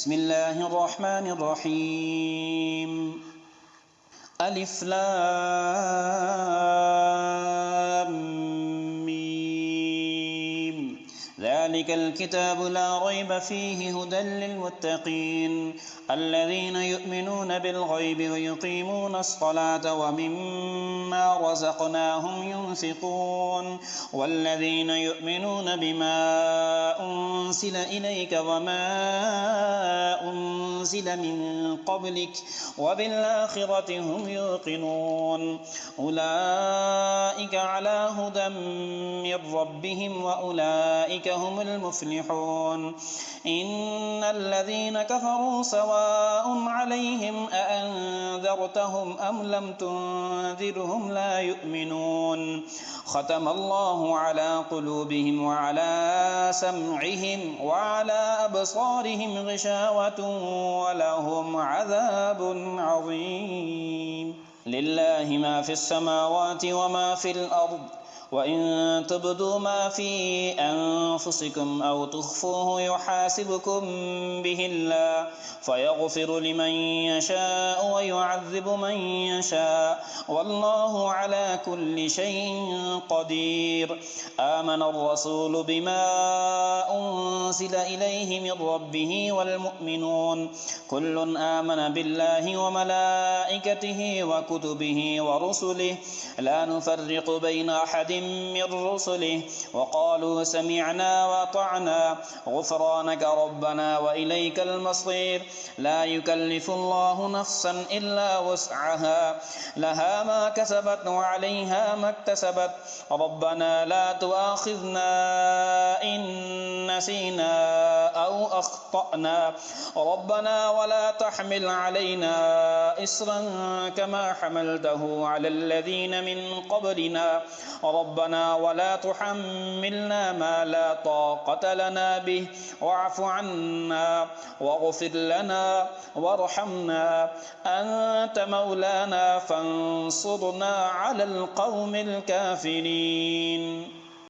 بسم الله الرحمن الرحيم ألف لام ميم ذلك الكتاب لا ريب فيه هدى للمتقين الذين يؤمنون بالغيب ويقيمون الصلاة ومما رزقناهم ينفقون والذين يؤمنون بما أنزل إليك وما أنزل من قبلك وبالآخرة هم يوقنون أولئك على هدى من ربهم وأولئك هم المفلحون إن الذين كفروا سواء عليهم أأنذرتهم أم لم تنذرهم لا يؤمنون ختم الله على قلوبهم وعلى سمعهم وعلى أبصارهم غشاوة ولهم عذاب عظيم لله ما في السماوات وما في الأرض وإن تبدوا ما في أنفسكم أو تخفوه يحاسبكم به الله فيغفر لمن يشاء ويعذب من يشاء والله على كل شيء قدير آمن الرسول بما أنزل إليه من ربه والمؤمنون كل آمن بالله وملائكته وكتبه ورسله لا نفرق بين أحد من رسله وقالوا سمعنا وأطعنا غفرانك ربنا وإليك المصير لا يكلف الله نفسا إلا وسعها لها ما كسبت وعليها ما اكتسبت ربنا لا تؤاخذنا إن نسينا أو أخطأنا ربنا ولا تحمل علينا إصرا كما حملته على الذين من قبلنا ربنا ولا تحملنا ما لا طاقة لنا به واعف عنا واغفر لنا وارحمنا أنت مولانا فانصرنا على القوم الكافرين